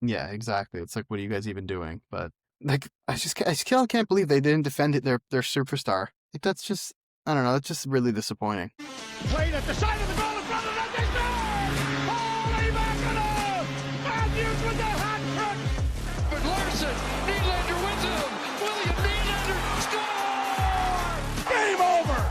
Yeah, exactly. It's like, what are you guys even doing? But like, I still can't believe they didn't defend it, their superstar. Like, that's just, I don't know. That's just really disappointing. Played at the side of the goal in front of the net. They score! Holy mackerel! Matthews with the hat trick! But Larson, Nylander wins him. William Nylander scores! Game over!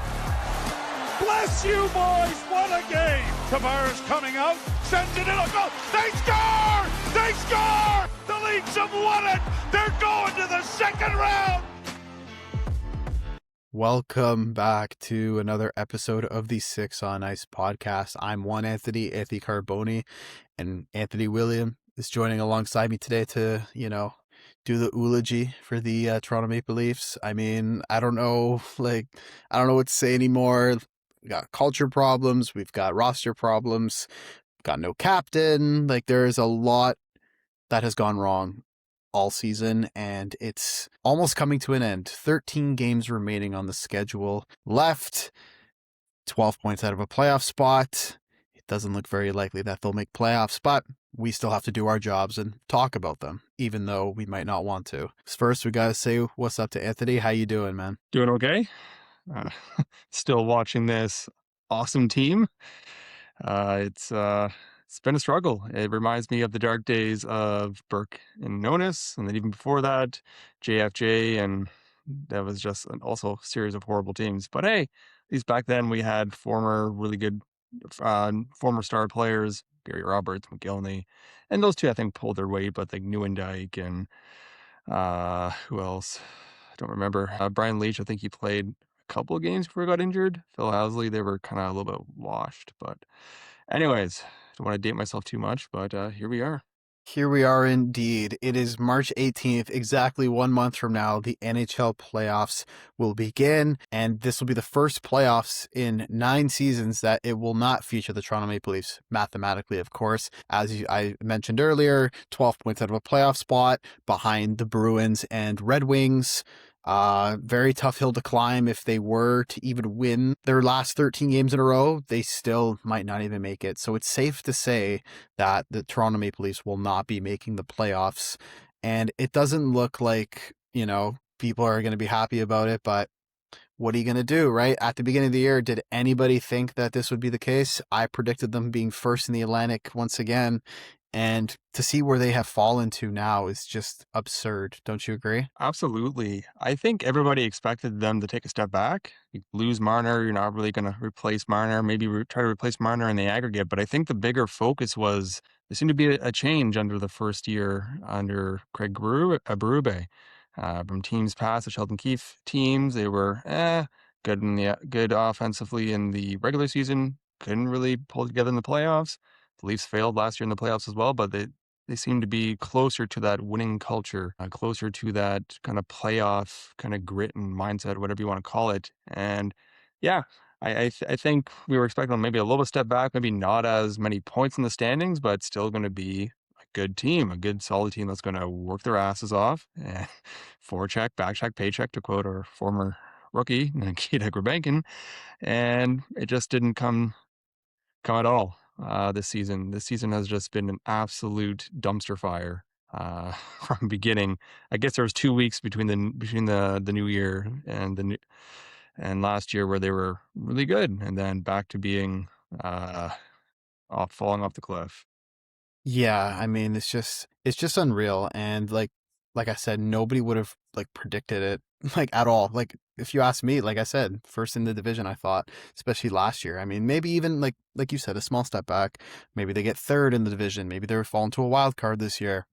Bless you, boys! What a game! Tavares coming out, sends it in a goal. They score! They score! The Leafs have won it! They're going to the second round! Welcome back to another episode of the Six on Ice podcast. I'm Anthony Carboni, and Anthony William is joining alongside me today to, do the eulogy for the Toronto Maple Leafs. I mean, I don't know what to say anymore. We got culture problems. We've got roster problems. We've got no captain. Like, there's a lot that has gone wrong all season, and it's almost coming to an end. 13 games remaining on the schedule left, 12 points out of a playoff spot. It doesn't look very likely that they'll make playoffs, but we still have to do our jobs and talk about them, even though we might not want to. First, we gotta say what's up to Anthony. How you doing, man? Doing okay. Uh, Still watching this awesome team. It's been a struggle. It reminds me of the dark days of Burke and Nonis, and then even before that, JFJ, and that was just also a series of horrible teams. But hey, at least back then we had really good former star players, Gary Roberts, McGillney, and those two I think pulled their weight. But like Nieuwendyk and who else? I don't remember. Brian Leach, I think he played a couple of games before he got injured. Phil Housley, they were kind of a little bit washed. But anyways, don't want to date myself too much, but here we are. Here we are indeed. It is March 18th, exactly 1 month from now. The NHL playoffs will begin, and this will be the first playoffs in 9 seasons that it will not feature the Toronto Maple Leafs, mathematically, of course. As I mentioned earlier, 12 points out of a playoff spot behind the Bruins and Red Wings. Very tough hill to climb. If they were to even win their last 13 games in a row, they still might not even make it. So it's safe to say that the Toronto Maple Leafs will not be making the playoffs. And it doesn't look like, people are going to be happy about it, but what are you going to do, right? At the beginning of the year, did anybody think that this would be the case? I predicted them being first in the Atlantic once again. And to see where they have fallen to now is just absurd. Don't you agree? Absolutely. I think everybody expected them to take a step back. You lose Marner, you're not really going to replace Marner, maybe try to replace Marner in the aggregate. But I think the bigger focus was there seemed to be a change under the first year under Craig Berube. From teams past, the Sheldon Keefe teams, they were good offensively in the regular season, couldn't really pull together in the playoffs. The Leafs failed last year in the playoffs as well, but they seem to be closer to that winning culture, closer to that kind of playoff kind of grit and mindset, whatever you want to call it. And yeah, I think we were expecting maybe a little step back, maybe not as many points in the standings, but still going to be a good team, a good solid team that's going to work their asses off. Forecheck, backcheck, paycheck, to quote our former rookie, Nikita Grabenkin. And it just didn't come at all this season. This season has just been an absolute dumpster fire from beginning. I guess there was 2 weeks between the new year and last year where they were really good, and then back to being falling off the cliff. Yeah, I mean, it's just unreal. And like I said, nobody would have predicted it like at all. Like, if you ask me, like I said, first in the division, I thought, especially last year. I mean, maybe even like you said, a small step back. Maybe they get third in the division. Maybe they're falling to a wild card this year.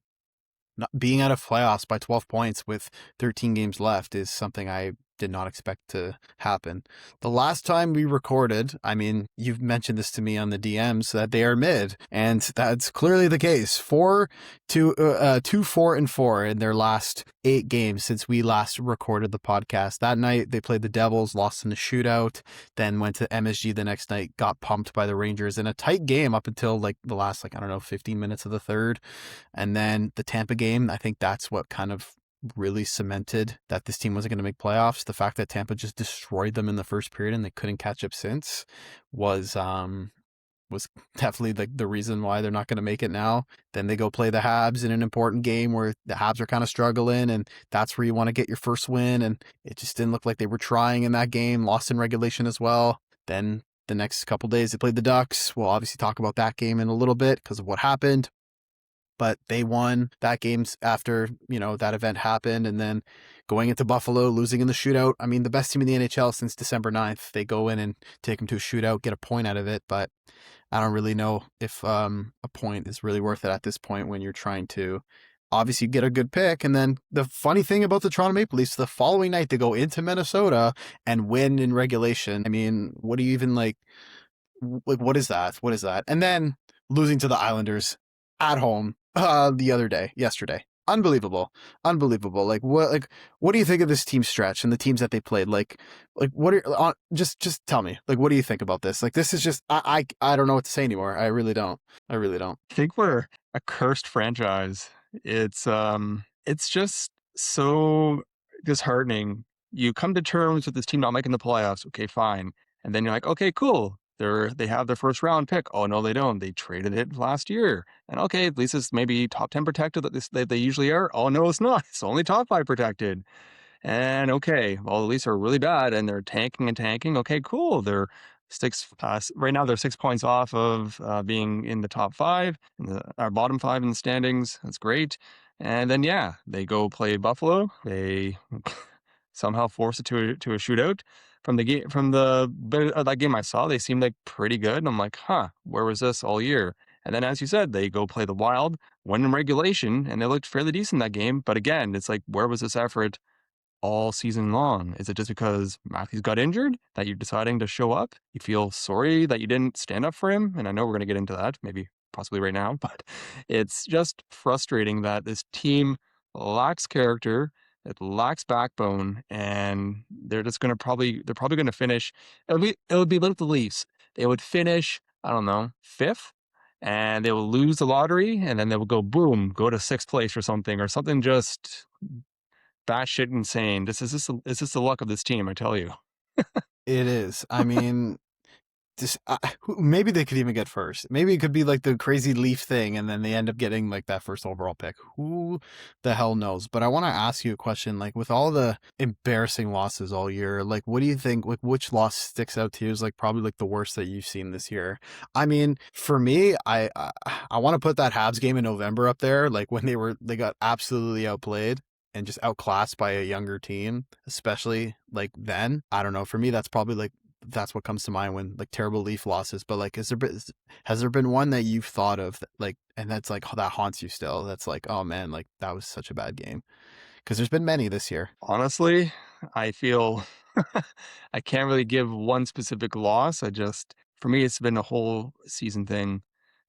Not being out of playoffs by 12 points with 13 games left is something I did not expect to happen. The last time we recorded, I mean, you've mentioned this to me on the DMs that they are mid, and that's clearly the case. 2-4-4 in their last 8 games since we last recorded the podcast. That night they played the Devils, lost in the shootout, then went to MSG the next night, got pumped by the Rangers in a tight game up until the last 15 minutes of the third. And then the Tampa game, I think that's what kind of really cemented that this team wasn't going to make playoffs. The fact that Tampa just destroyed them in the first period and they couldn't catch up since was was definitely the reason why they're not going to make it now. Then they go play the Habs in an important game where the Habs are kind of struggling, and that's where you want to get your first win. And it just didn't look like they were trying in that game, lost in regulation as well. Then the next couple days they played the Ducks. We'll obviously talk about that game in a little bit because of what happened. But they won that game after, that event happened. And then going into Buffalo, losing in the shootout. I mean, the best team in the NHL since December 9th. They go in and take them to a shootout, get a point out of it. But I don't really know if a point is really worth it at this point when you're trying to obviously get a good pick. And then the funny thing about the Toronto Maple Leafs, the following night they go into Minnesota and win in regulation. I mean, what do you even like? What is that? What is that? And then losing to the Islanders at home yesterday. Unbelievable. Unbelievable. What do you think of this team stretch and the teams that they played? What are just tell me. What do you think about this? This is just I don't know what to say anymore. I really don't. I really don't. I think we're a cursed franchise. It's just so disheartening. You come to terms with this team not making the playoffs. Okay, fine. And then you're like, okay, cool. They have their first round pick. Oh no, they don't. They traded it last year. And okay, at least it's maybe top 10 protected that they usually are. Oh no, it's not. It's only top 5 protected. And okay, well, the Leafs are really bad and they're tanking and tanking. Okay, cool. They're right now. They're 6 points off of being in the top 5, our bottom 5 in the standings. That's great. And then they go play Buffalo. They somehow force it to a shootout. From the game, from the bit of that game I saw, they seemed like pretty good. And I'm like, where was this all year? And then, as you said, they go play the Wild, win in regulation, and they looked fairly decent that game. But again, it's like, where was this effort all season long? Is it just because Matthews got injured that you're deciding to show up? You feel sorry that you didn't stand up for him? And I know we're going to get into that, maybe possibly right now, but it's just frustrating that this team lacks character, it lacks backbone, and they're probably going to finish. It would be like the Leafs. They would finish, I don't know, 5th, and they will lose the lottery, and then they will go boom, go to 6th place or something just batshit insane. This is the luck of this team, I tell you. It is. I mean, maybe they could even get first. Maybe it could be like the crazy Leaf thing, and then they end up getting like that first overall pick. Who the hell knows? But I want to ask you a question. With all the embarrassing losses all year, what do you think? Which loss sticks out to you as probably the worst that you've seen this year? I mean, for me, I want to put that Habs game in November up there, when they got absolutely outplayed and just outclassed by a younger team, especially then. I don't know. For me, that's probably that's what comes to mind when terrible Leaf losses. But has there been one that you've thought of and that's that haunts you still? That's oh man, that was such a bad game. Because there's been many this year. Honestly, I feel I can't really give one specific loss. For me, it's been a whole season thing.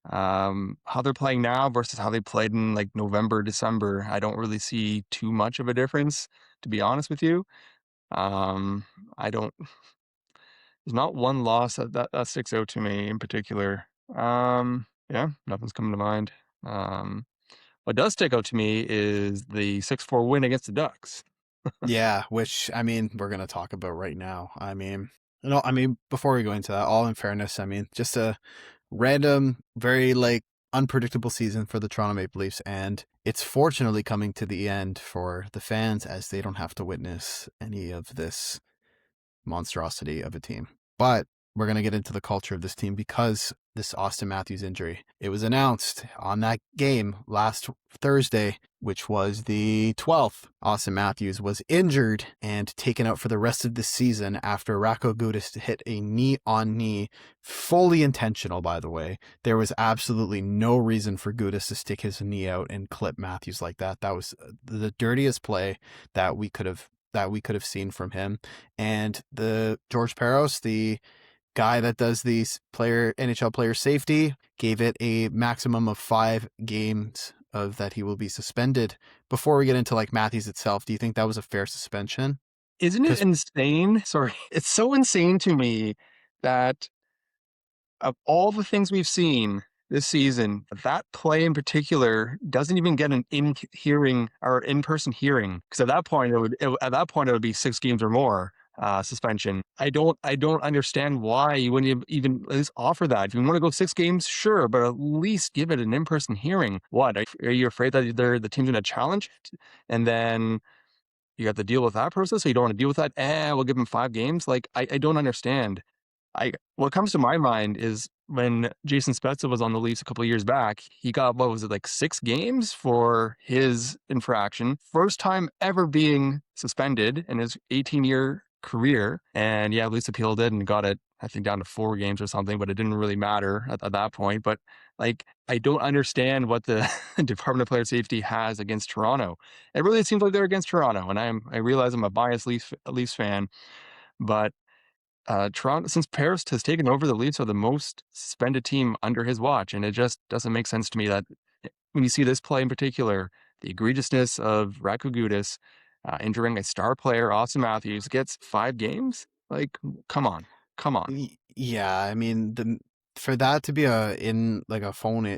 How they're playing now versus how they played in November, December, I don't really see too much of a difference, to be honest with you. I don't. There's not one loss that sticks out to me in particular. Nothing's coming to mind. What does stick out to me is the 6-4 win against the Ducks. Yeah, which I mean we're gonna talk about right now. I mean, before we go into that, all in fairness, I mean just a random, very unpredictable season for the Toronto Maple Leafs, and it's fortunately coming to the end for the fans as they don't have to witness any of this monstrosity of a team. But we're going to get into the culture of this team because this Austin Matthews injury, it was announced on that game last Thursday, which was the 12th. Austin Matthews was injured and taken out for the rest of the season after Rako Gudas hit a knee-on-knee, fully intentional, by the way. There was absolutely no reason for Gudas to stick his knee out and clip Matthews like that. That was the dirtiest play that we could have seen from him. And the George Peros, the guy that does these NHL player safety, gave it a maximum of 5 games of that he will be suspended. Before we get into Matthews itself, do you think that was a fair suspension? Isn't it insane? Sorry. It's so insane to me that of all the things we've seen this season, that play in particular doesn't even get an in-person hearing. Because at that point, it would be 6 games or more. suspension. I don't understand why you wouldn't even at least offer that. If you want to go 6 games, sure, but at least give it an in-person hearing. What are you afraid that the team's going to challenge it? And then you got to deal with that process, so you don't want to deal with that. We'll give him 5 games. Like I don't understand. What comes to my mind is when Jason Spezza was on the Leafs a couple of years back, he got, what was it, like 6 games for his infraction. First time ever being suspended in his 18-year career. And yeah, Leafs appealed it and got it, I think, down to 4 games or something, but it didn't really matter at that point. But like, I don't understand what the Department of Player Safety has against Toronto. It really seems like they're against Toronto, and I realize I'm a biased Leafs fan, but Toronto, since Paris has taken over, the Leafs are the most suspended team under his watch, and it just doesn't make sense to me that when you see this play in particular, the egregiousness of Radko Gudas injuring a star player, Austin Matthews, gets 5 games. Like, come on, come on. Yeah, I mean, the for that to be a in like a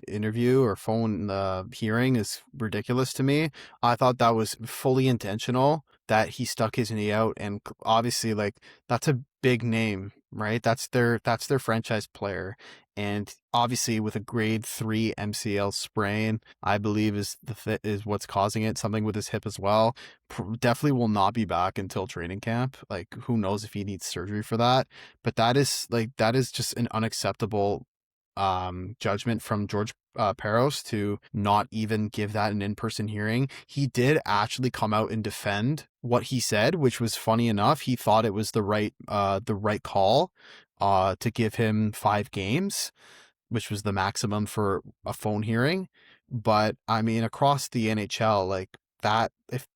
interview or phone hearing is ridiculous to me. I thought that was fully intentional that he stuck his knee out, and obviously, like, that's a big name, right? That's their franchise player, and obviously with a grade 3 MCL sprain, I believe is what's causing it. Something with his hip as well. Definitely will not be back until training camp. Like, who knows if he needs surgery for that? But that is just an unacceptable judgment from George Peros to not even give that an in-person hearing. He did actually come out and defend what he said, which was funny enough. He thought it was the right call to give him 5 games, which was the maximum for a phone hearing. But I mean, across the NHL, like that, if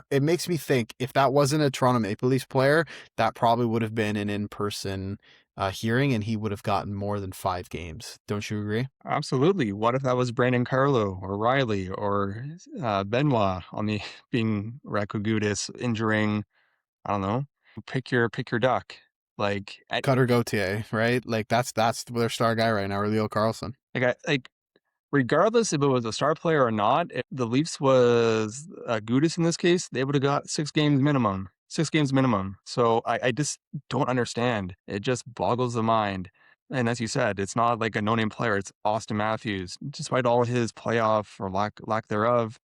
it makes me think if that wasn't a Toronto Maple Leafs player, that probably would have been an in-person hearing, and he would have gotten more than 5 games. Don't you agree? Absolutely. What if that was Brandon Carlo or Riley or Benoit on the being Radko Gudas injuring? I don't know. Pick your duck. Like, Cutter Gauthier, right? Like that's their star guy right now, or Leo Carlson. like regardless if it was a star player or not, if the Leafs was Gudas in this case, they would have got 6 games minimum. 6 games minimum. So I just don't understand. It just boggles the mind. And as you said, it's not like a no-name player. It's Austin Matthews. Despite all his playoff or lack thereof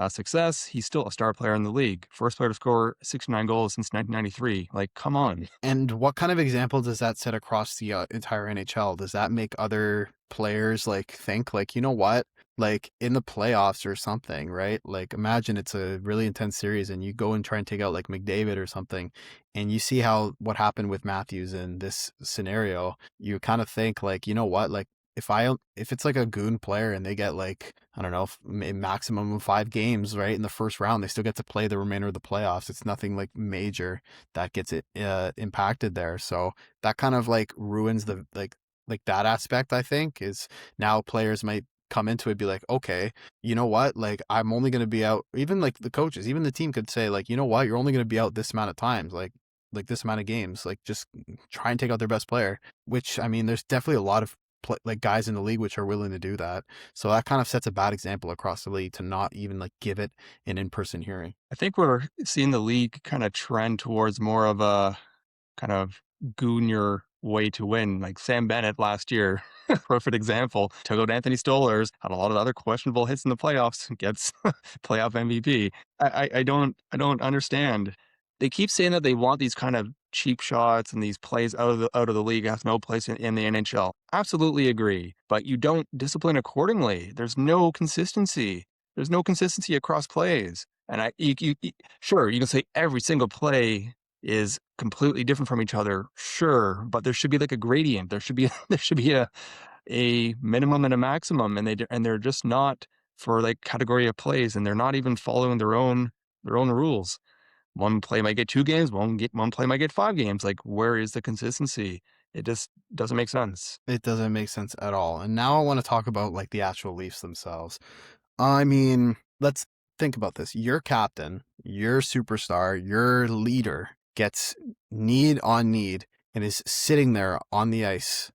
success, he's still a star player in the league. First player to score 69 goals since 1993. Like, come on. And what kind of example does that set across the entire NHL? Does that make other players like think like, you know what? Like in the playoffs or something, right? Like imagine it's a really intense series and you go and try and take out like McDavid or something, and you see how what happened with Matthews in this scenario. You kind of think like, you know what? Like if it's like a goon player and they get like, I don't know, a maximum of 5 games, right, in the first round, they still get to play the remainder of the playoffs. It's nothing like major that gets it impacted there. So that kind of like ruins the like that aspect. I think is now players might come into it be like, okay, you know what, like I'm only going to be out. Even like the coaches, even the team could say like, you know what, you're only going to be out this amount of times, like this amount of games, like just try and take out their best player. Which I mean, there's definitely a lot of like guys in the league which are willing to do that. So that kind of sets a bad example across the league to not even like give it an in-person hearing. I think we're seeing the league kind of trend towards more of a kind of goon your way to win. Like Sam Bennett last year, perfect example. Took out Anthony Stolarz, had a lot of other questionable hits in the playoffs, gets playoff MVP. I don't understand. They keep saying that they want these kind of cheap shots and these plays out of the league has no place in the NHL. Absolutely agree. But you don't discipline accordingly. There's no consistency. There's no consistency across plays. And sure, you can say every single play is completely different from each other. Sure, but there should be like a gradient. There should be a minimum and a maximum, and they're just not for like category of plays, and they're not even following their own rules. One play might get 2 games, one play might get 5 games. Like, where is the consistency? It just doesn't make sense. It doesn't make sense at all. And now I want to talk about like the actual Leafs themselves. I mean, let's think about this. Your captain, your superstar, your leader gets need on need and is sitting there on the ice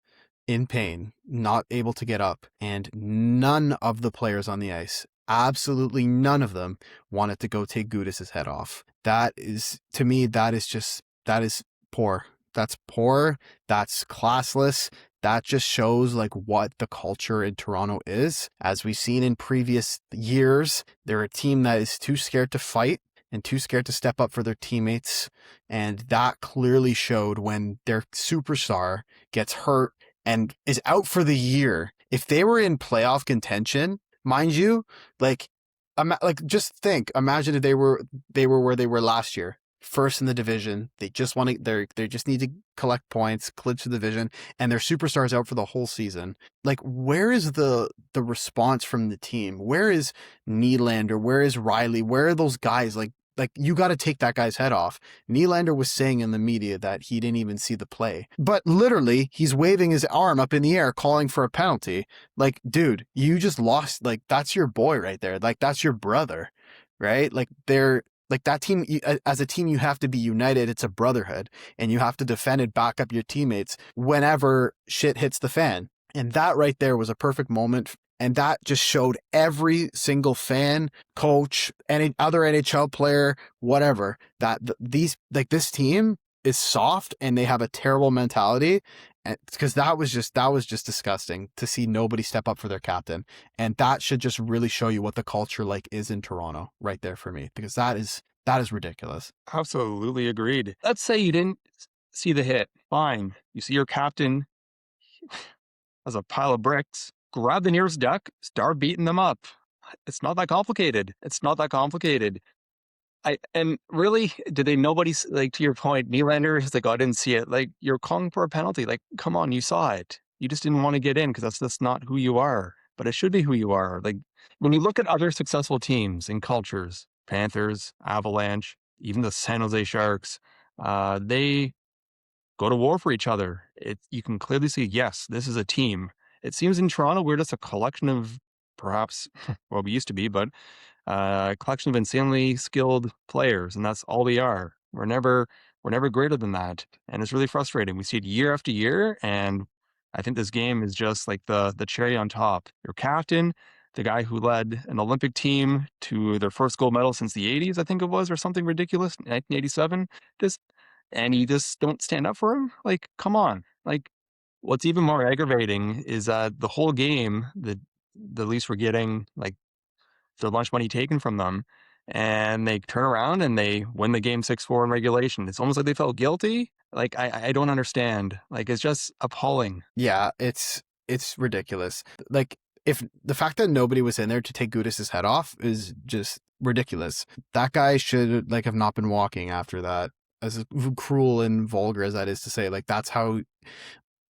in pain, not able to get up. And none of the players on the ice, absolutely none of them, wanted to go take Gudas's head off. That is, to me, that is just that is poor. That's poor. That's classless. That just shows like what the culture in Toronto is. As we've seen in previous years, they're a team that is too scared to fight and too scared to step up for their teammates. And that clearly showed when their superstar gets hurt and is out for the year. If they were in playoff contention, mind you, like just think, imagine if they were where they were last year, first in the division. They just want to they just need to collect points, clinch the division, and their superstars out for the whole season. Like, where is the response from the team? Where is Nylander? Where is Riley? Where are those guys? Like you got to take that guy's head off. Nylander was saying in the media that he didn't even see the play, but literally he's waving his arm up in the air, calling for a penalty. Like, dude, you just lost. Like, that's your boy right there. Like, that's your brother, right? Like, they're like that team. As a team, you have to be united. It's a brotherhood, and you have to defend and back up your teammates whenever shit hits the fan. And that right there was a perfect moment. And that just showed every single fan, coach, any other NHL player, whatever, that this team is soft and they have a terrible mentality. And because that was just disgusting to see nobody step up for their captain. And that should just really show you what the culture like is in Toronto right there for me, because that is ridiculous. Absolutely agreed. Let's say you didn't see the hit. Fine. You see your captain as a pile of bricks. Grab the nearest duck, start beating them up. It's not that complicated. It's not that complicated. And really, did they, nobody's, like, to your point, Nylander is like, oh, I didn't see it. Like, you're calling for a penalty. Like, come on, you saw it. You just didn't want to get in because that's just not who you are. But it should be who you are. Like, when you look at other successful teams and cultures, Panthers, Avalanche, even the San Jose Sharks, they go to war for each other. You can clearly see, yes, this is a team. It seems in Toronto, we're just a collection of, perhaps, well, we used to be, but a collection of insanely skilled players, and that's all we are. We're never greater than that, and it's really frustrating. We see it year after year, and I think this game is just like the cherry on top. Your captain, the guy who led an Olympic team to their first gold medal since the 80s, I think it was, or something ridiculous, 1987, and you just don't stand up for him? Like, come on. Like, what's even more aggravating is that the whole game, the Leafs were getting like their lunch money taken from them, and they turn around and they win the game 6-4 in regulation. It's almost like they felt guilty. Like, I don't understand. Like, it's just appalling. Yeah, it's ridiculous. Like, if the fact that nobody was in there to take Gudas's head off is just ridiculous. That guy should like have not been walking after that. As cruel and vulgar as that is to say, like, that's how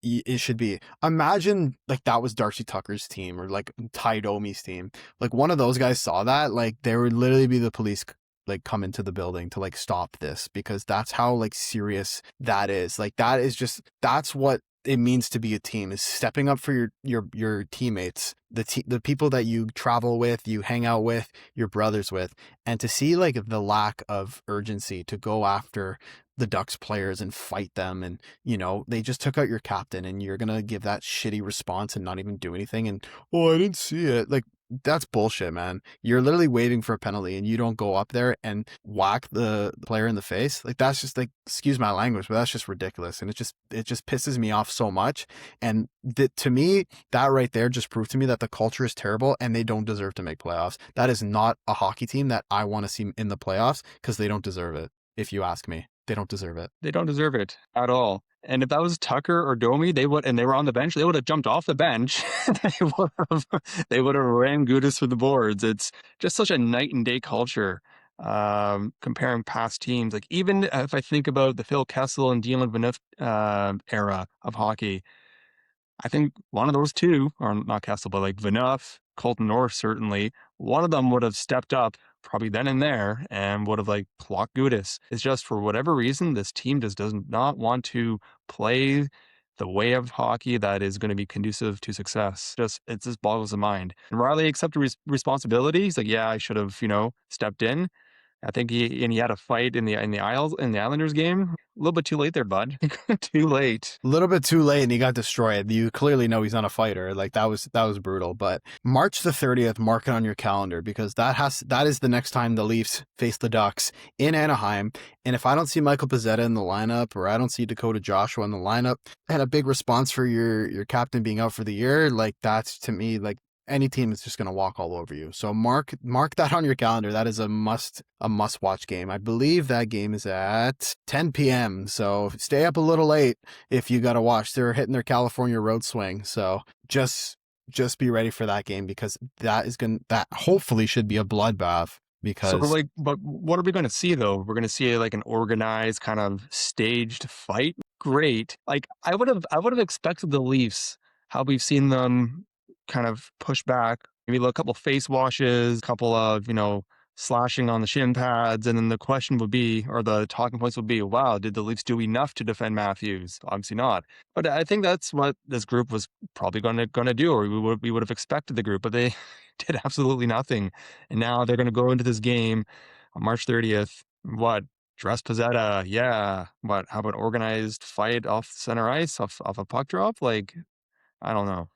it should be. Imagine like that was Darcy Tucker's team or like Ty Domi's team. Like, one of those guys saw that, like, there would literally be the police like come into the building to like stop this, because that's how like serious that is. Like, that is just, that's what it means to be a team, is stepping up for your teammates, the people that you travel with, you hang out with, your brothers with. And to see like the lack of urgency to go after the Ducks players and fight them, and they just took out your captain, and you're gonna give that shitty response and not even do anything, and, oh, I didn't see it. Like, that's bullshit, man. You're literally waiting for a penalty and you don't go up there and whack the player in the face. Like, that's just like, excuse my language, but that's just ridiculous. And it just pisses me off so much. And to me, that right there just proved to me that the culture is terrible and they don't deserve to make playoffs. That is not a hockey team that I want to see in the playoffs, because they don't deserve it. If you ask me, they don't deserve it. They don't deserve it at all. And if that was Tucker or Domi, they were on the bench, they would have jumped off the bench. they would have ran Gudas for the boards. It's just such a night and day culture. Comparing past teams, like, even if I think about the Phil Kessel and Dylan Phaneuf era of hockey, I think one of those two, or not Kessel, but like Phaneuf, Colton North, certainly, one of them would have stepped up probably then and there and would have like clocked Gudas. It's just, for whatever reason, this team just does not want to play the way of hockey that is going to be conducive to success. It just boggles the mind. And Riley accepted responsibility. He's like, yeah, I should have, stepped in. I think he had a fight in the Islanders game. A little bit too late there, bud. Too late. A little bit too late and he got destroyed. You clearly know he's not a fighter. Like that was brutal. But March the 30th, mark it on your calendar because that is the next time the Leafs face the Ducks in Anaheim. And if I don't see Michael Pezzetta in the lineup or I don't see Dakota Joshua in the lineup and a big response for your captain being out for the year, like that's to me like any team is just going to walk all over you. So mark that on your calendar. That is a must watch game. I believe that game is at 10 p.m. So stay up a little late if you got to watch. They're hitting their California road swing. So just be ready for that game because that hopefully should be a bloodbath So we're because like, but what are we going to see though? We're going to see like an organized kind of staged fight. Great. Like I would have expected the Leafs, how we've seen them kind of push back, maybe a couple face washes, a couple of, slashing on the shin pads. And then the question would be, or the talking points would be, wow, did the Leafs do enough to defend Matthews? Obviously not. But I think that's what this group was probably going to do, or we would have expected the group, but they did absolutely nothing. And now they're going to go into this game on March 30th. What? Dress Pizzetta. Yeah. What? How about organized fight off center ice, off a puck drop? Like, I don't know.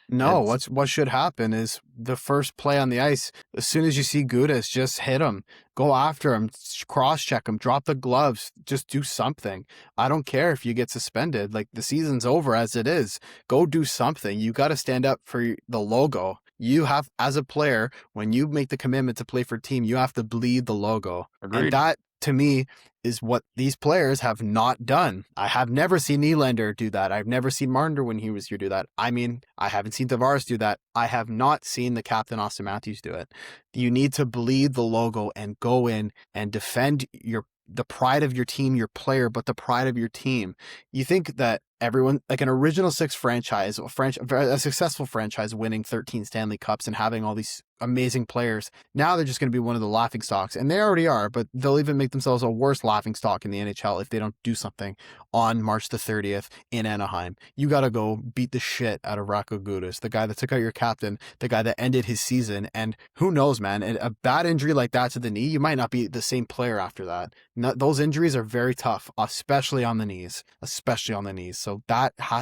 no, It's what should happen is the first play on the ice, as soon as you see Gudas, just hit him, go after him, cross check him, drop the gloves, just do something. I don't care if you get suspended. Like the season's over as it is. Go do something. You got to stand up for the logo. You have, as a player, when you make the commitment to play for a team, you have to bleed the logo. And agreed. that, to me, is what these players have not done. I have never seen Nylander do that. I've never seen Marner when he was here do that. I mean, I haven't seen Tavares do that. I have not seen the captain Austin Matthews do it. You need to bleed the logo and go in and defend the pride of your team, your player, but the pride of your team. You think that everyone, like an original six franchise, a successful franchise winning 13 Stanley Cups and having all these amazing players, now they're just going to be one of the laughing stocks. And they already are, but they'll even make themselves a worse laughing stock in the NHL if they don't do something on March the 30th in Anaheim. You got to go beat the shit out of Rocco Gudas, the guy that took out your captain, the guy that ended his season. And who knows, man, a bad injury like that to the knee, you might not be the same player after that. Those injuries are very tough, especially on the knees, So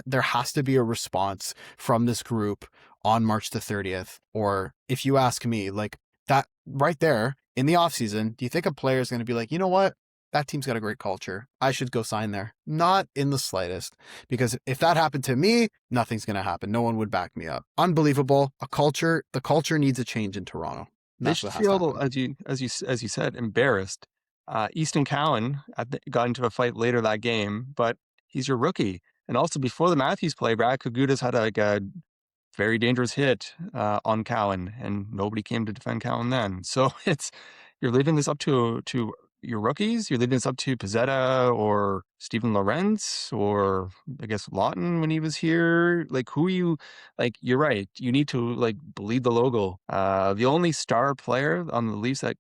there has to be a response from this group on March the 30th. Or if you ask me, like that right there in the offseason, do you think a player is going to be like, you know what? That team's got a great culture. I should go sign there. Not in the slightest. Because if that happened to me, nothing's going to happen. No one would back me up. Unbelievable. The culture needs a change in Toronto. They That's should what has to feel, happen. as you said, embarrassed. Easton Cowan got into a fight later that game, but he's your rookie. And also before the Matthews play, Brad Kagutas had a very dangerous hit on Cowan, and nobody came to defend Cowan then. So you're leaving this up to your rookies. You're leaving this up to Pizzetta or Stephen Lorenz or I guess Lawton when he was here. Like who are you? Like you're right. You need to like bleed the logo. The only star player on the Leafs that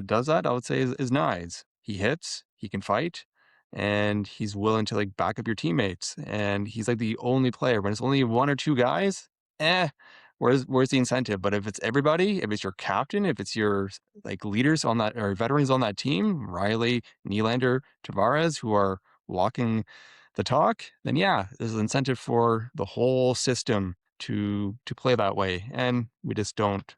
does that, I would say, is Nyes. He hits. He can fight. And he's willing to like back up your teammates. And he's like the only player. When it's only one or two guys, where's the incentive? But if it's everybody, if it's your captain, if it's your like leaders on that or veterans on that team, Riley, Nylander, Tavares, who are walking the talk, then yeah, there's an incentive for the whole system to play that way. And we just don't.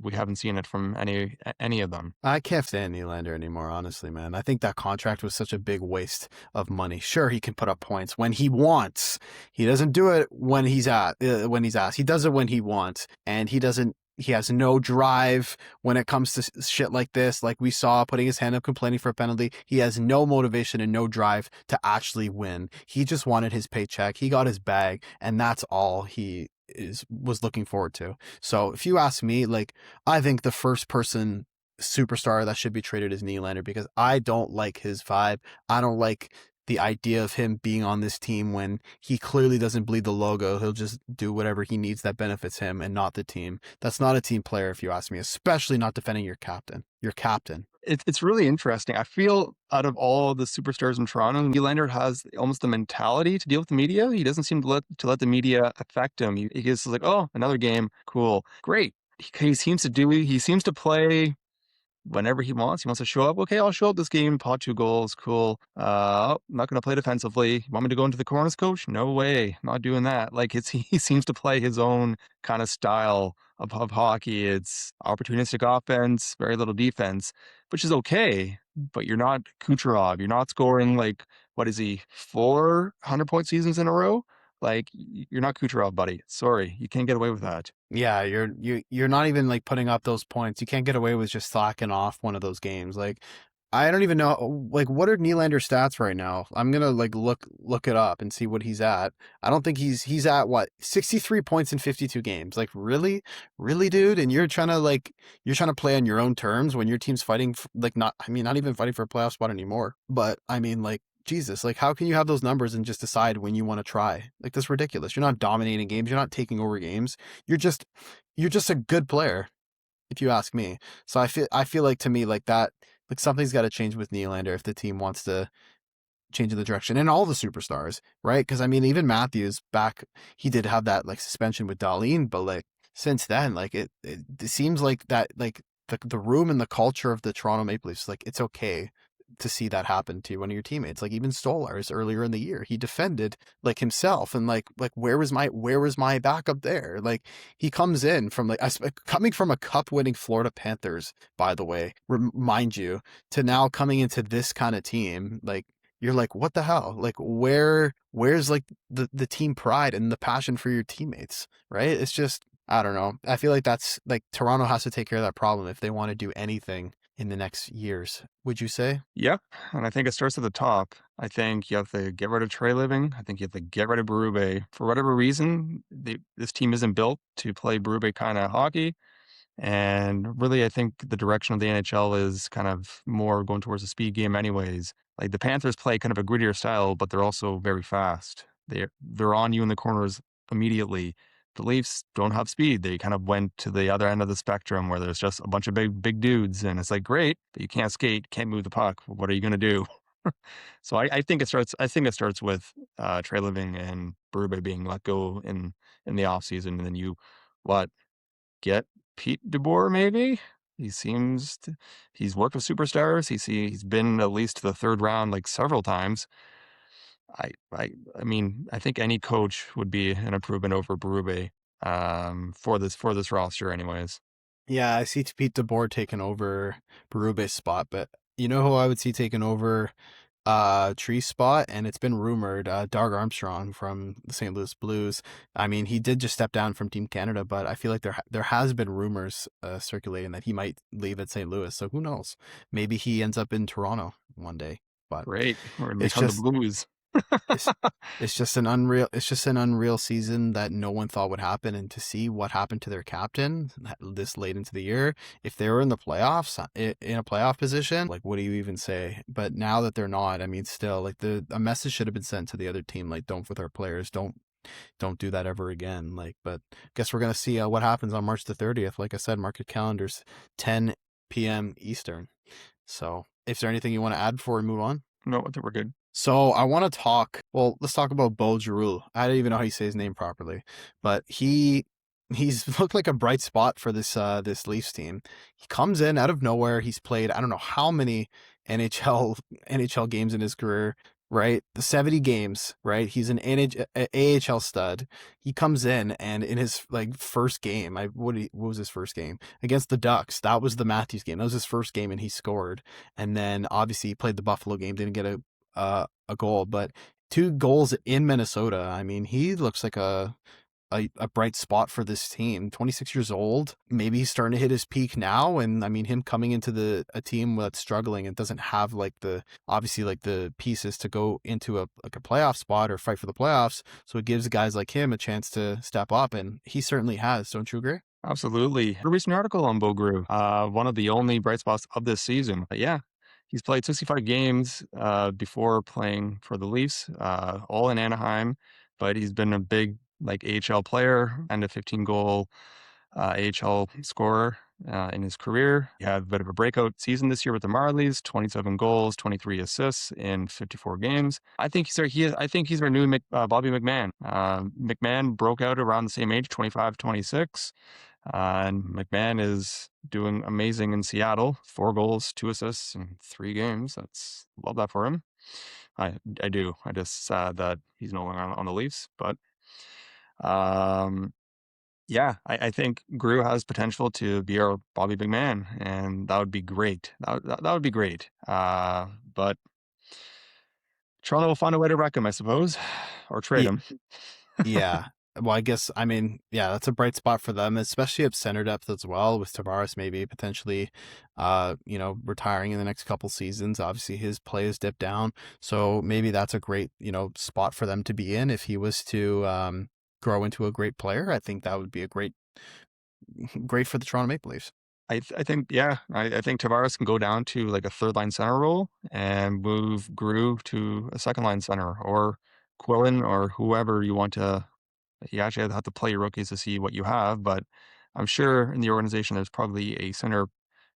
We haven't seen it from any of them. I can't stand Nylander anymore, honestly, man. I think that contract was such a big waste of money. Sure, he can put up points when he wants. He doesn't do it when he's asked. He does it when he wants, and he doesn't. He has no drive when it comes to shit like this. Like we saw, putting his hand up, complaining for a penalty. He has no motivation and no drive to actually win. He just wanted his paycheck. He got his bag, and that's all he was looking forward to. So if you ask me, like, I think the first person superstar that should be traded is Nylander because I don't like his vibe. I don't like the idea of him being on this team when he clearly doesn't bleed the logo. He'll just do whatever he needs that benefits him and not the team. That's not a team player, if you ask me, especially not defending your captain. Your captain. It's really interesting. I feel out of all the superstars in Toronto, Nylander has almost the mentality to deal with the media. He doesn't seem to let the media affect him. He just like, oh, another game, cool, great. He seems to play whenever he wants. He wants to show up. Okay, I'll show up this game, pot 2 goals, cool. Oh, I'm not going to play defensively. You want me to go into the corners, coach? No way, not doing that. Like it's he seems to play his own kind of style of hockey. It's opportunistic offense, very little defense, which is okay. But you're not Kucherov. You're not scoring like what is he 400-point seasons in a row? Like you're not Kucherov, buddy. Sorry, you can't get away with that. Yeah, you're not even like putting up those points. You can't get away with just slacking off one of those games. Like I don't even know like what are Nylander's stats right now? I'm gonna like look it up and see what he's at. I don't think he's at what 63 points in 52 games. Like really, dude. And you're trying to play on your own terms when your team's fighting like not even fighting for a playoff spot anymore. But I mean like Jesus, like how can you have those numbers and just decide when you want to try? Like that's ridiculous. You're not dominating games. You're not taking over games. You're just a good player, if you ask me. So I feel like to me like that like something's got to change with Nylander if the team wants to change in the direction and all the superstars, right? Because I mean even Matthews back he did have that like suspension with Darlene, but like since then like it seems like that like the room and the culture of the Toronto Maple Leafs like it's okay to see that happen to one of your teammates. Like even Stolarz earlier in the year, he defended like himself and like where was my backup there? Like he comes in from like coming from a cup winning Florida Panthers, by the way, remind you, to now coming into this kind of team, like you're like, what the hell? Like where's like the team pride and the passion for your teammates, right? It's just I don't know. I feel like that's like Toronto has to take care of that problem if they want to do anything in the next years, would you say? Yep, and I think it starts at the top. I think you have to get rid of Trey Living. I think you have to get rid of Berube. For whatever reason, this team isn't built to play Berube kind of hockey. And really, I think the direction of the NHL is kind of more going towards the speed game, anyways. Like the Panthers play kind of a grittier style, but they're also very fast. They're on you in the corners immediately. The Leafs don't have speed. They kind of went to the other end of the spectrum where there's just a bunch of big dudes, and it's like great, but you can't skate, can't move the puck. What are you going to do? So I think it starts. I think it starts with Trey Living and Berube being let go in the offseason, and then you what get Pete DeBoer maybe. He's worked with superstars. He's been at least to the third round like several times. I mean, I think any coach would be an improvement over Berube for this roster anyways. Yeah, I see Pete DeBoer taking over Berube's spot, but you know who I would see taking over Tree's spot, and it's been rumored, Doug Armstrong from the St. Louis Blues. I mean, he did just step down from Team Canada, but I feel like there has been rumors circulating that he might leave at St. Louis. So who knows? Maybe he ends up in Toronto one day. But Great. Or it's become the just Blues. it's it's just an unreal season that no one thought would happen, and to see what happened to their captain this late into the year, if they were in the playoffs in a playoff position, like what do you even say? But now that they're not, I mean, still like a message should have been sent to the other team, like don't with our players, don't do that ever again. Like, but guess we're gonna see what happens on March the 30th. Like I said, mark your calendars, 10 p.m. Eastern. So, is there anything you want to add before we move on? No, I think we're good. So I want to talk. Well, let's talk about Bo Giroux. I don't even know how you say his name properly, but he's looked like a bright spot for this Leafs team. He comes in out of nowhere. He's played I don't know how many NHL games in his career. Right, the 70 games. Right, he's an AHL stud. He comes in and in his like first game, what was his first game against the Ducks? That was the Matthews game. That was his first game, and he scored. And then obviously he played the Buffalo game, didn't get a goal, but 2 goals in Minnesota. I mean, he looks like a bright spot for this team. 26 years old. Maybe he's starting to hit his peak now. And I mean, him coming into a team that's struggling and doesn't have like obviously like the pieces to go into a playoff spot or fight for the playoffs. So it gives guys like him a chance to step up, and he certainly has. Don't you agree? Absolutely. A recent article on Bogru, one of the only bright spots of this season. But yeah, he's played 65 games before playing for the Leafs, all in Anaheim. But he's been a big like AHL player and a 15-goal AHL scorer in his career. He had a bit of a breakout season this year with the Marlies, 27 goals, 23 assists in 54 games. I think he's our new Bobby McMahon. McMahon broke out around the same age, 25, 26. And McMahon is doing amazing in Seattle. 4 goals, 2 assists in 3 games. That's love that for him. I do. I just sad that he's no longer on the Leafs. But um, yeah, I think Gru has potential to be our Bobby McMahon, and that would be great. That would be great. But Toronto will find a way to wreck him, I suppose, or trade Yeah, him. yeah. Well, I guess I mean, yeah, that's a bright spot for them, especially at center depth as well, with Tavares maybe potentially, retiring in the next couple seasons. Obviously, his play has dipped down, so maybe that's a great spot for them to be in if he was to grow into a great player. I think that would be a great for the Toronto Maple Leafs. I think yeah, I think Tavares can go down to like a third line center role and move Gru to a second line center, or Quillen, or whoever you want to. You actually have to play your rookies to see what you have, but I'm sure in the organization there's probably a center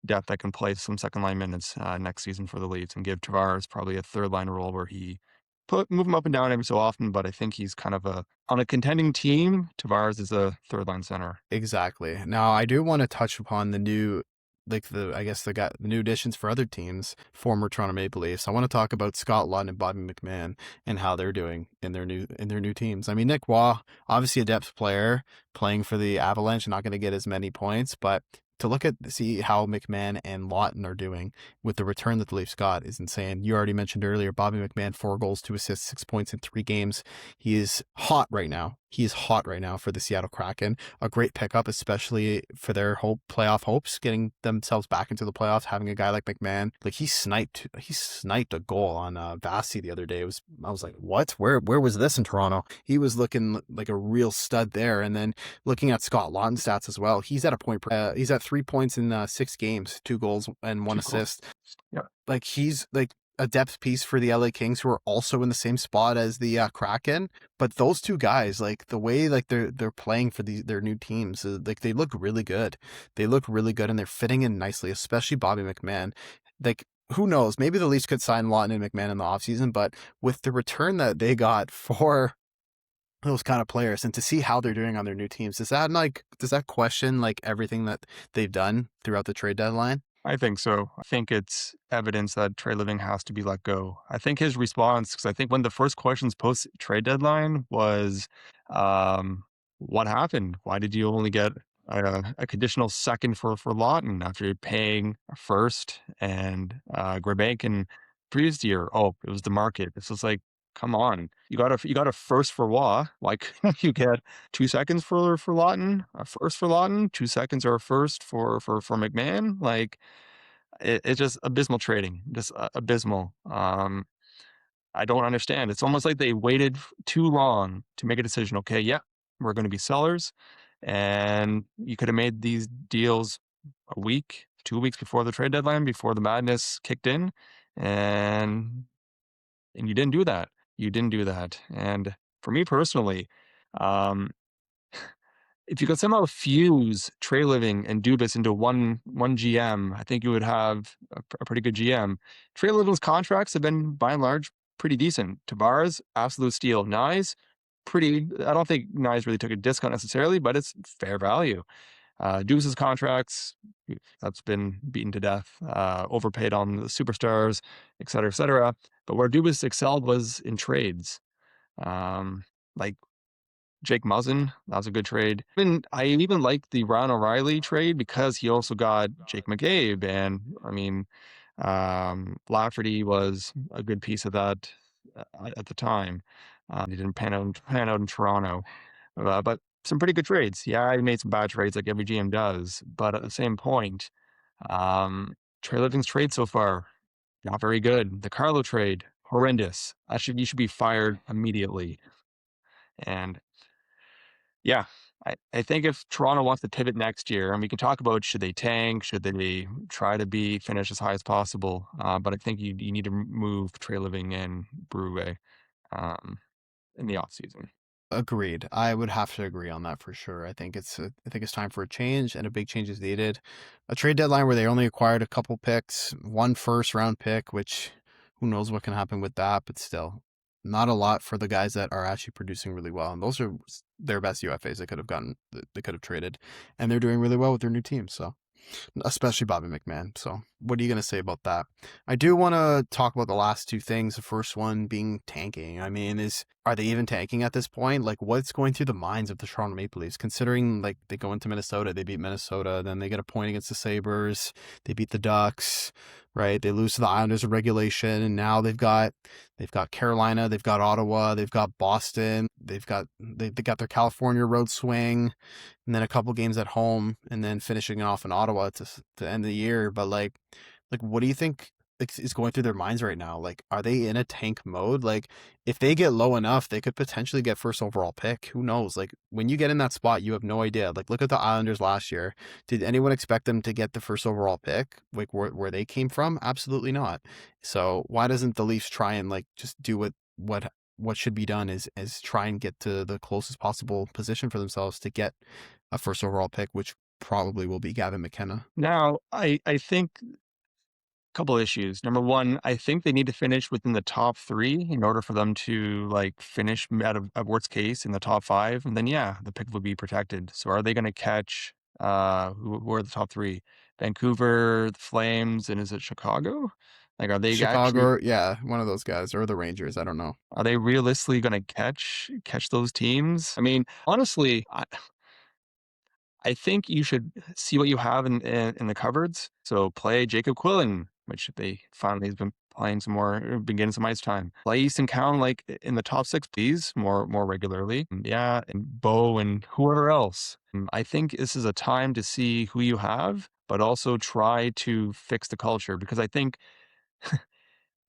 depth that can play some second line minutes next season for the Leafs, and give Tavares probably a third line role where he move him up and down every so often. But I think he's kind of on a contending team. Tavares is a third line center. Exactly. Now, I do want to touch upon the new, I guess the new additions for other teams, former Toronto Maple Leafs. I want to talk about Scott Lund and Bobby McMahon and how they're doing in their new teams. I mean, Nick Waugh, obviously a depth player playing for the Avalanche, not going to get as many points, but to see how McMahon and Lawton are doing with the return that the Leafs got is insane. You already mentioned earlier, Bobby McMahon, 4 goals, 2 assists, 6 points in 3 games. He is hot right now. He is hot right now for the Seattle Kraken. A great pickup, especially for their playoff hopes, getting themselves back into the playoffs. Having a guy like McMahon, like he sniped a goal on Vasi the other day. I was like, what? Where was this in Toronto? He was looking like a real stud there. And then looking at Scott Laughton's stats as well, he's at a point. He's at 3 points in 6 games, 2 goals and one 2 goals. assist. Yeah. Like he's like a depth piece for the LA Kings, who are also in the same spot as the Kraken. But those two guys, like the way like they're playing for their new teams, like they look really good. They look really good, and they're fitting in nicely, especially Bobby McMahon. Like who knows? Maybe the Leafs could sign Lawton and McMahon in the offseason, but with the return that they got for those kind of players, and to see how they're doing on their new teams, does that question like everything that they've done throughout the trade deadline? I think so. I think it's evidence that Trey Living has to be let go. I think his response, because I think one of the first questions post trade deadline was, um, "What happened? Why did you only get a conditional second for Lawton after you're paying a first and Grebank in previous year?" Oh, it was the market. This is like, come on, you got a first for Waugh. Why couldn't you get 2 seconds for Lawton, a first for Lawton, 2 seconds or a first for McMahon? Like it's just abysmal trading, just abysmal. I don't understand. It's almost like they waited too long to make a decision. Okay, yeah, we're going to be sellers, and you could have made these deals a week, 2 weeks before the trade deadline, before the madness kicked in, and you didn't do that. You didn't do that. And for me personally, um, if you could somehow fuse Trey Living and Dubas into one GM, I think you would have a pretty good GM. Trey Living's contracts have been, by and large, pretty decent. Tavares, absolute steal. Nyes, pretty. I don't think Nyes really took a discount necessarily, but it's fair value. Dubas's contracts, that's been beaten to death, overpaid on the superstars, et cetera, et cetera. But where Dubas excelled was in trades. Like Jake Muzzin, that was a good trade. I even like the Ryan O'Reilly trade because he also got Jake McCabe, and I mean, Lafferty was a good piece of that at the time. He didn't pan out in Toronto, but some pretty good trades. Yeah, he made some bad trades like every GM does, but at the same point, Trey Living's trade so far not very good. The Carlo trade, horrendous. You should be fired immediately. And yeah, I think if Toronto wants to pivot next year, and we can talk about should they tank, should they try to be finish as high as possible, but I think you need to move Trey Living and Brewer um, in the offseason. Agreed. I would have to agree on that for sure. I think it's time for a change, and a big change is needed. A trade deadline where they only acquired a couple picks, one first round pick, which who knows what can happen with that, but still, Not a lot for the guys that are actually producing really well, and those are their best UFAs they could have gotten, they could have traded, and they're doing really well with their new team. So especially Bobby McMahon. So, what are you going to say about that? I do want to talk about the last two things. The first one being tanking. I mean, is are they even tanking at this point? Like, what's going through the minds of the Toronto Maple Leafs? Considering like they go into Minnesota, they beat Minnesota, then they get a point against the Sabres, they beat the Ducks, right? They lose to the Islanders in regulation, and now they've got Carolina, they've got Ottawa, they've got Boston, they got their California road swing, and then a couple games at home, and then finishing off in Ottawa to end the year. But like what do you think is going through their minds right now? Like, are they in a tank mode? Like, if they get low enough, they could potentially get first overall pick. Who knows? Like, when you get in that spot, you have no idea. Like, look at the Islanders last year. Did anyone expect them to get the first overall pick? Like, where they came from? Absolutely not. So why doesn't the Leafs try and like just do what should be done is try and get to the closest possible position for themselves to get a first overall pick, which probably will be Gavin McKenna. Now, I think a couple issues. Number one, I think they need to finish within the top three in order for them to like finish out of worst case in the top five, and then yeah, the pick will be protected. So are they going to catch? Who are the top three? Vancouver, the Flames, and is it Chicago? Like, are they actually Chicago, yeah, one of those guys, or the Rangers. I don't know. are they realistically going to catch those teams? I mean, honestly, I think you should see what you have in the cupboards. So play Jacob Quillen, which they finally has been playing some more, been getting some ice time. Play Easton Cowan like in the top six, please, more regularly. Yeah, and Bo and whoever else. I think this is a time to see who you have, but also try to fix the culture because I think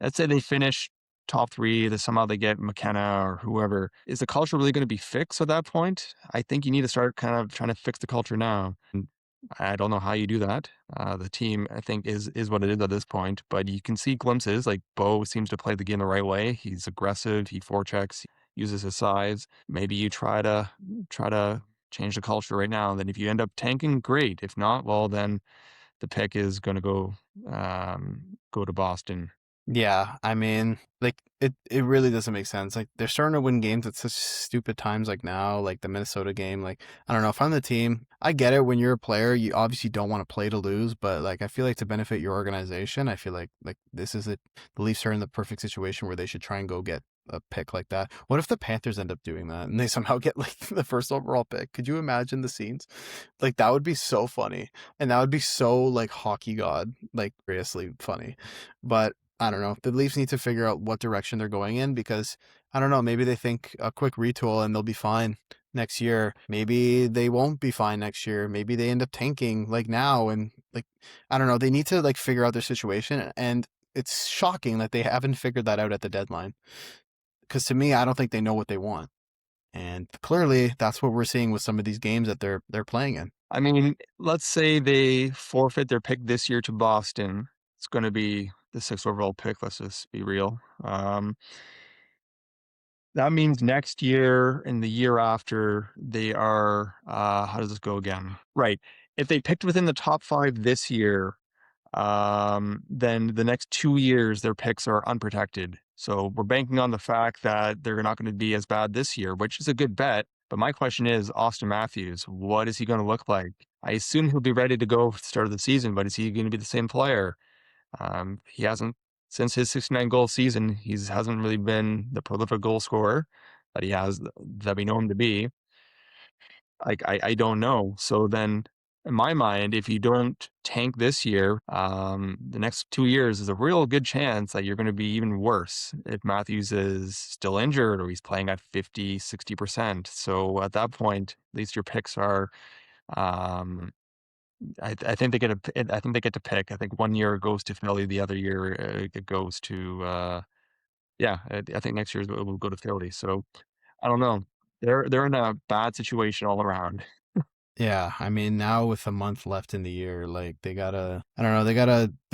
let's say they finish top three, that somehow they get McKenna or whoever. Is the culture really going to be fixed at that point? I think you need to start kind of trying to fix the culture now. And I don't know how you do that. The team, I think, is what it is at this point, but you can see glimpses. Like Bo seems to play the game the right way. He's aggressive. He forechecks. He uses his size. Maybe you try to change the culture right now. And then if you end up tanking, great. If not, well, then the pick is going to go to Boston. Yeah, I mean, like it really doesn't make sense. Like they're starting to win games at such stupid times like now, like the Minnesota game. Like I don't know, if I'm the team, I get it when you're a player, you obviously don't want to play to lose, but like I feel like to benefit your organization, I feel like this is it. The Leafs are in the perfect situation where they should try and go get a pick like that. What if the Panthers end up doing that and they somehow get like the first overall pick? Could you imagine the scenes? Like that would be so funny. And that would be so like hockey god, like seriously funny. But I don't know. The Leafs need to figure out what direction they're going in because I don't know. Maybe they think a quick retool and they'll be fine next year. Maybe they won't be fine next year. Maybe they end up tanking like now and like I don't know. They need to like figure out their situation and it's shocking that they haven't figured that out at the deadline. Because to me, I don't think they know what they want, and clearly that's what we're seeing with some of these games that they're playing in. I mean, let's say they forfeit their pick this year to Boston. It's going to be the sixth overall pick. Let's just be real. That means next year and the year after they are. How does this go again? Right. If they picked within the top five this year, then the next 2 years their picks are unprotected. So we're banking on the fact that they're not going to be as bad this year, which is a good bet. But my question is, Austin Matthews, what is he going to look like? I assume he'll be ready to go for the start of the season, but is he going to be the same player? He hasn't since his 69 goal season. He hasn't really been the prolific goal scorer that we know him to be. Like I don't know. So then in my mind, if you don't tank this year, the next 2 years is a real good chance that you're going to be even worse if Matthews is still injured or he's playing at 50, 60%. So at that point, at least your picks are, um, I think I think they get to pick. I think 1 year it goes to Philly, the other year it goes to, yeah, I think next year it will go to Philly. So I don't know. They're in a bad situation all around. Yeah, I mean now with a month left in the year, like they gotta, I don't know, they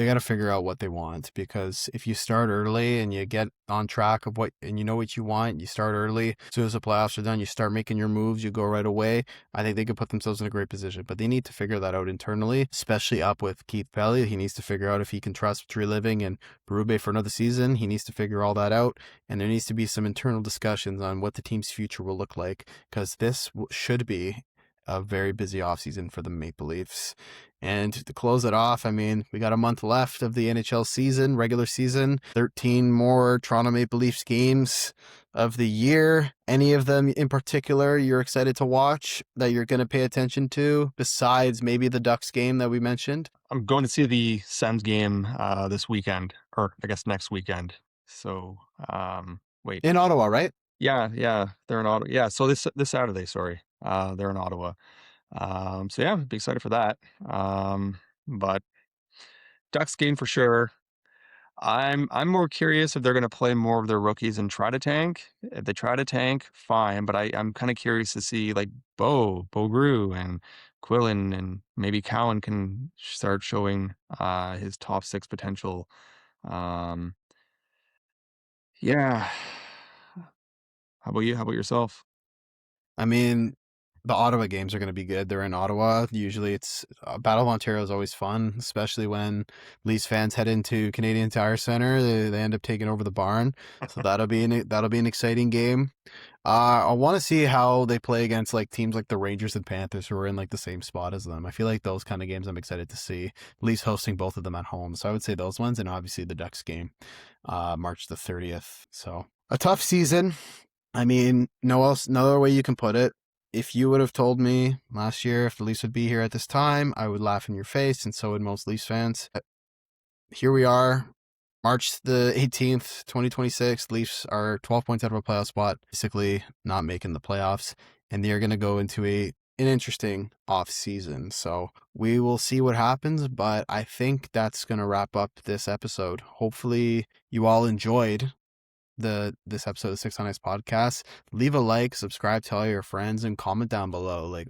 gotta figure out what they want because if you start early and you get on track of what and you know what you want, you start early. As soon as the playoffs are done, you start making your moves, you go right away. I think they could put themselves in a great position, but they need to figure that out internally, especially up with Keith Pelly. He needs to figure out if he can trust Treliving and Berube for another season. He needs to figure all that out, and there needs to be some internal discussions on what the team's future will look like because this should be a very busy offseason for the Maple Leafs. And to close it off, I mean, we got a month left of the NHL season, regular season, 13 more Toronto Maple Leafs games of the year. Any of them in particular you're excited to watch that you're going to pay attention to besides maybe the Ducks game that we mentioned? I'm going to see the Sens game this weekend, or I guess next weekend. So wait, In Ottawa, right? yeah, they're in Ottawa. Yeah, so this Saturday, sorry, they're in Ottawa. So yeah, be excited for that. But Ducks game for sure. I'm more curious if they're going to play more of their rookies and try to tank. If they try to tank, fine. But I'm kind of curious to see like Bogru and Quillen and maybe Cowan can start showing his top six potential. Um, yeah. How about you? How about yourself? I mean, the Ottawa games are going to be good. They're in Ottawa. Usually, it's Battle of Ontario is always fun, especially when Leafs fans head into Canadian Tire Center. They end up taking over the barn, so that'll be an exciting game. I want to see how they play against like teams like the Rangers and Panthers who are in like the same spot as them. I feel like those kind of games I'm excited to see. Leafs hosting both of them at home, so I would say those ones, and obviously the Ducks game, March the 30th. So a tough season. I mean, no other way you can put it. If you would have told me last year if the Leafs would be here at this time, I would laugh in your face, and so would most Leafs fans. Here we are, March the 18th, 2026. Leafs are 12 points out of a playoff spot, basically not making the playoffs, and they are going to go into an interesting off season. So we will see what happens, but I think that's going to wrap up this episode. Hopefully, you all enjoyed this episode of Six on Ice podcast. Leave a like, subscribe, tell all your friends, and comment down below like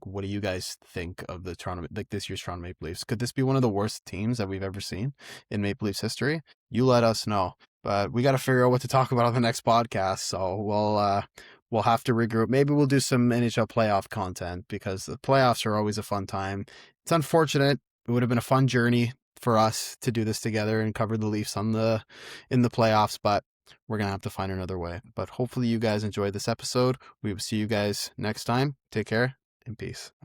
what do you guys think of the Toronto, like this year's Toronto Maple Leafs? Could this be one of the worst teams that we've ever seen in Maple Leafs history? You let us know. But we got to figure out what to talk about on the next podcast. So we'll have to regroup. Maybe we'll do some NHL playoff content because the playoffs are always a fun time. It's unfortunate. It would have been a fun journey for us to do this together and cover the Leafs in the playoffs, but we're going to have to find another way. But hopefully you guys enjoyed this episode. We will see you guys next time. Take care and peace.